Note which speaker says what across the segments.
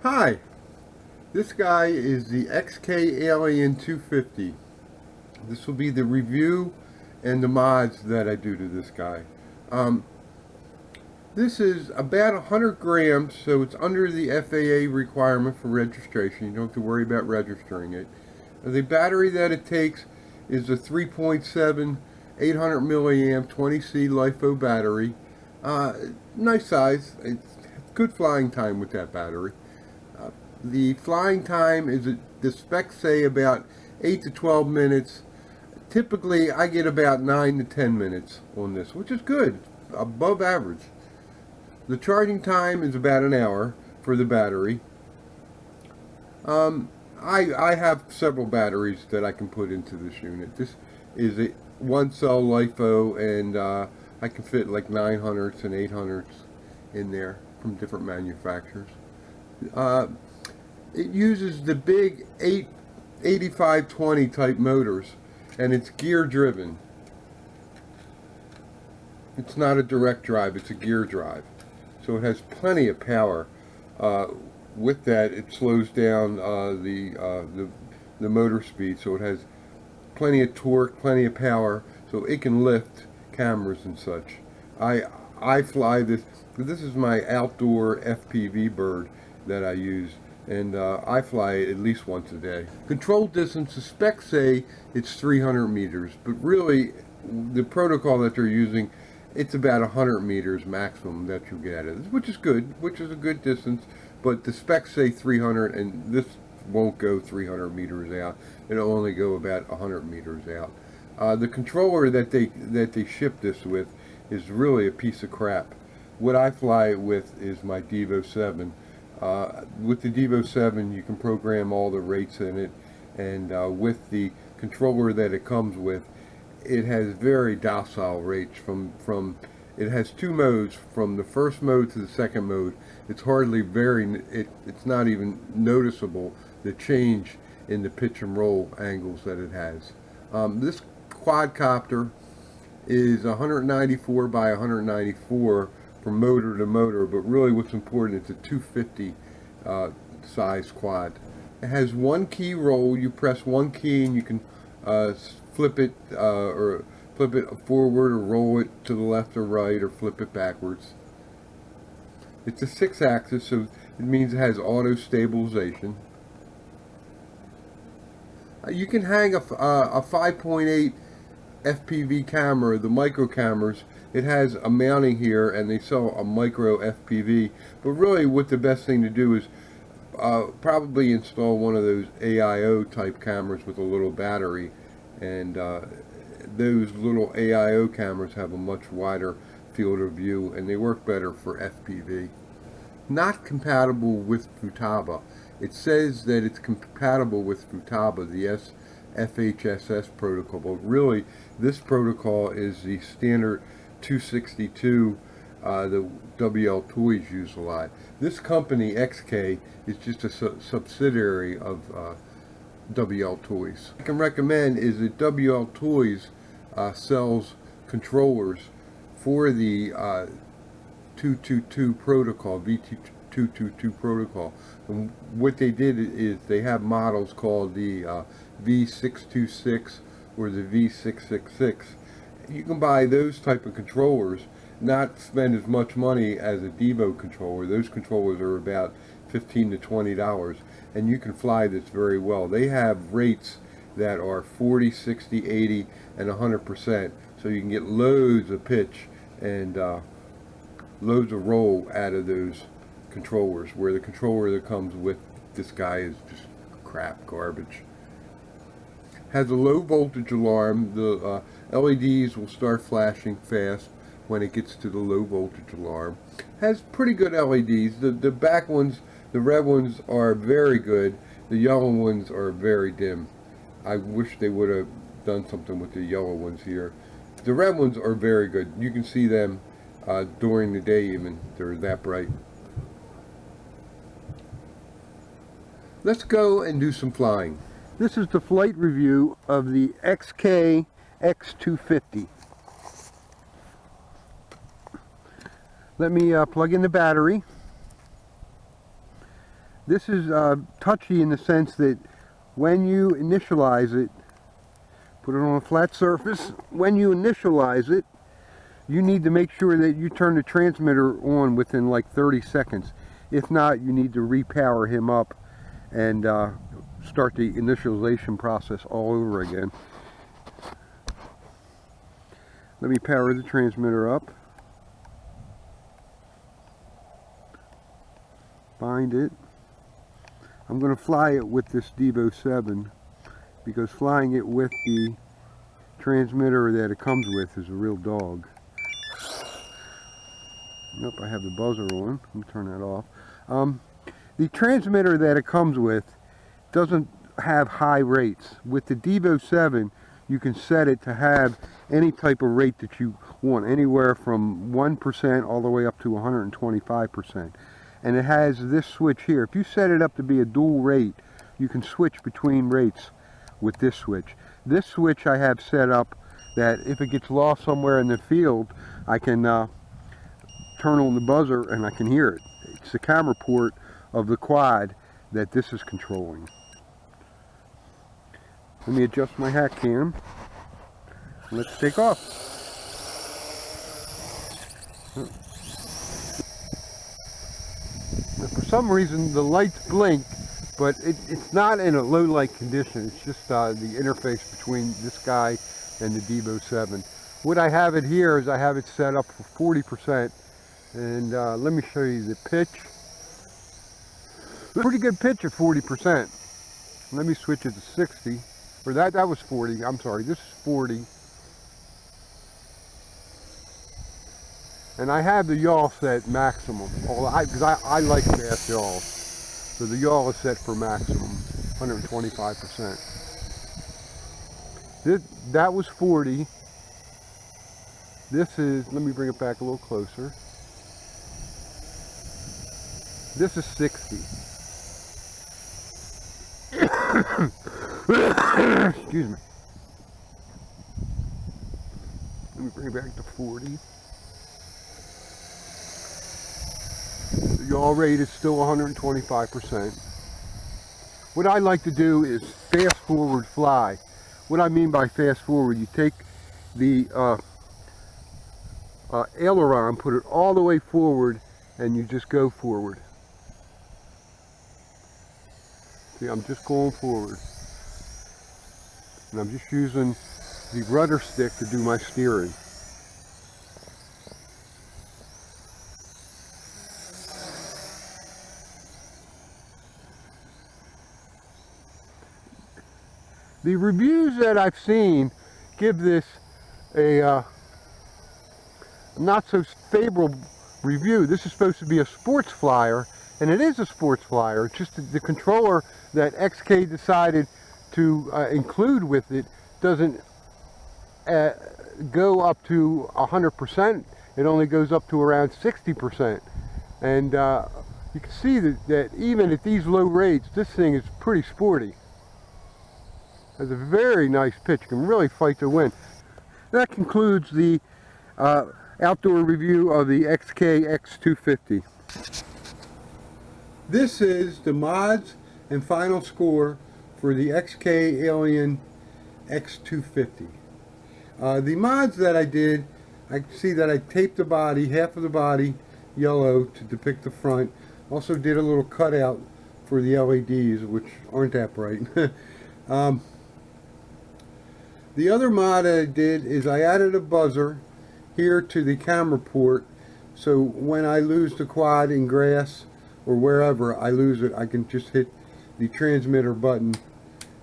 Speaker 1: Hi, this guy is the XK Alien 250. This will be the review and the mods that I do to this guy. This is about 100 grams, so it's under the FAA requirement for registration. You don't have to worry about registering it. The battery that it takes is a 3.7 800 milliamp 20C LiFo battery. Nice size. It's good flying time with that battery. The flying time is, the specs say, about 8 to 12 minutes. Typically, I get about 9 to 10 minutes on this, which is good, above average. The charging time is about an hour for the battery. I have several batteries that I can put into this unit. This is a one cell LiFo, and I can fit like 900s and 800s in there from different manufacturers. It uses the big 8520 type motors, and it's gear driven. It's not a direct drive, it's a gear drive. So it has plenty of power. With that, it slows down the motor speed, so it has plenty of torque, plenty of power, so it can lift cameras and such. I fly this. This is my outdoor FPV bird that I use, and I fly it at least once a day. Control distance, the specs say it's 300 meters, but really the protocol that they're using, it's about 100 meters maximum that you get it, which is good, which is a good distance, but the specs say 300, and this won't go 300 meters out. It'll only go about 100 meters out. The controller that they ship this with is really a piece of crap. What I fly with is my Devo 7. With the Devo 7, you can program all the rates in it, and with the controller that it comes with, it has very docile rates. It has two modes, from the first mode to the second mode. It's hardly it's not even noticeable, the change in the pitch and roll angles that it has. This quadcopter is 194 by 194 from motor to motor, but really what's important, it's a 250 size quad. It has one key roll. You press one key and you can flip it forward, or roll it to the left or right, or flip it backwards. It's a 6-axis, so it means it has auto stabilization. You can hang a 5.8 FPV camera, the micro cameras. It has a mounting here, and they sell a micro FPV, but really what the best thing to do is probably install one of those AIO type cameras with a little battery, and those little AIO cameras have a much wider field of view, and they work better for FPV. Not compatible with Futaba. It says that it's compatible with Futaba, the FHSS protocol, but really this protocol is the standard 262 the WL Toys use a lot. This company, XK, is just a subsidiary of WL Toys. I can recommend is that WL Toys sells controllers for the 222 protocol, VT222 protocol. And what they did is they have models called the V626 or the V666. You can buy those type of controllers, not spend as much money as a Devo controller. Those controllers are about $15 to $20, and you can fly this very well. They have rates that are 40, 60, 80, and 100%, so you can get loads of pitch and loads of roll out of those controllers, where the controller that comes with this guy is just crap, garbage. Has a low voltage alarm. The LEDs will start flashing fast when it gets to the low voltage alarm. Has pretty good LEDs. The back ones, the red ones, are very good. The yellow ones are very dim. I wish they would have done something with the yellow ones here. The red ones are very good. You can see them during the day even. They're that bright. Let's go and do some flying. This is the flight review of the XK X250. Let me plug in the battery. This is touchy in the sense that when you initialize it, put it on a flat surface, when you initialize it, you need to make sure that you turn the transmitter on within like 30 seconds. If not, you need to repower him up and start the initialization process all over again. Let me power the transmitter up. Bind it. I'm going to fly it with this Devo 7 because flying it with the transmitter that it comes with is a real dog. Nope, I have the buzzer on. Let me turn that off. The transmitter that it comes with doesn't have high rates. With the Devo 7, you can set it to have any type of rate that you want, anywhere from 1% all the way up to 125%. And it has this switch here. If you set it up to be a dual rate, you can switch between rates with this switch. This switch I have set up that if it gets lost somewhere in the field, I can turn on the buzzer and I can hear it. It's the camera port of the quad that this is controlling. Let me adjust my hat cam. Let's take off. Now, for some reason the lights blink, but it's not in a low light condition. It's just the interface between this guy and the Devo 7. What I have it here is I have it set up for 40%, and let me show you the pitch. Pretty good pitch at 40%. Let me switch it to 60. Or that was 40. I'm sorry, this is 40. And I have the yaw set maximum, because I like fast yaws. So the yaw is set for maximum, 125%. That was 40. This is, let me bring it back a little closer. This is 60. Excuse me. Let me bring it back to 40. The yaw rate is still 125%. What I like to do is fast forward fly. What I mean by fast forward, you take the aileron, put it all the way forward, and you just go forward. See, I'm just going forward. And I'm just using the rudder stick to do my steering. The reviews that I've seen give this a not so favorable review. This is supposed to be a sports flyer, and it is a sports flyer. It's just the controller that XK decided to include with it doesn't go up to 100%. It only goes up to around 60%. And you can see that even at these low rates, this thing is pretty sporty. Has a very nice pitch. Can really fight the wind. That concludes the outdoor review of the XK X250. This is the mods and final score for the XK Alien X250. The mods that I did, I see that I taped the body, half of the body yellow to depict the front. Also did a little cutout for the LEDs, which aren't that bright. The other mod I did is I added a buzzer here to the camera port, so when I lose the quad in grass or wherever I lose it, I can just hit the transmitter button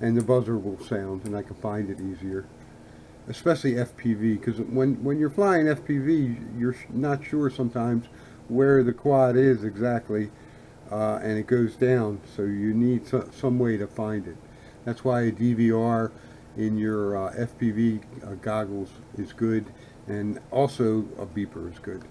Speaker 1: and the buzzer will sound and I can find it easier. Especially FPV, because when you're flying FPV, you're not sure sometimes where the quad is exactly, and it goes down, so you need some way to find it. That's why a DVR in your FPV goggles is good, and also a beeper is good.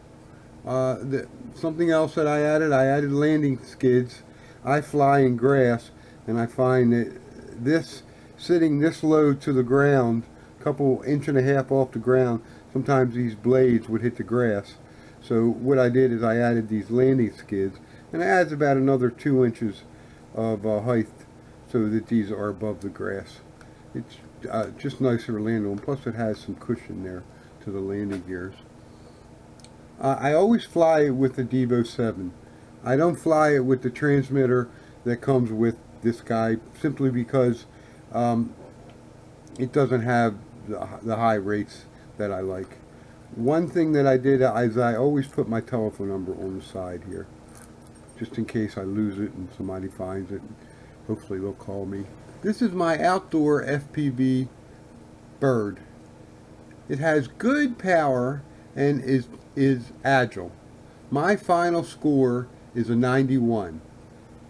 Speaker 1: Something else that I added landing skids. I fly in grass, and I find that this, sitting this low to the ground, a couple inch and a half off the ground, sometimes these blades would hit the grass. So what I did is I added these landing skids, and it adds about another 2 inches of height so that these are above the grass. It's just nicer to land on. Plus it has some cushion there to the landing gears. I always fly with the Devo 7. I don't fly it with the transmitter that comes with this guy simply because it doesn't have the high rates that I like. One thing that I did is I always put my telephone number on the side here, just in case I lose it and somebody finds it. Hopefully they'll call me. This is my outdoor FPV bird. It has good power and is agile. My final score is a 91.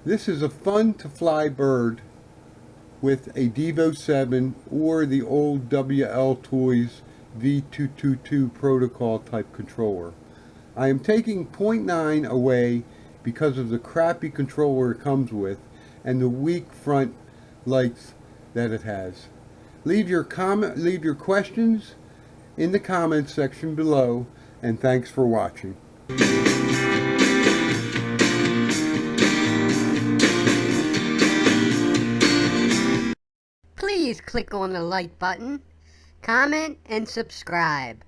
Speaker 1: This is a fun to fly bird with a Devo 7 or the old WL Toys V222 protocol type controller. I am taking 0.9 away because of the crappy controller it comes with and the weak front lights that it has. Leave your questions in the comments section below, and thanks for watching.
Speaker 2: Please click on the like button, comment, and subscribe.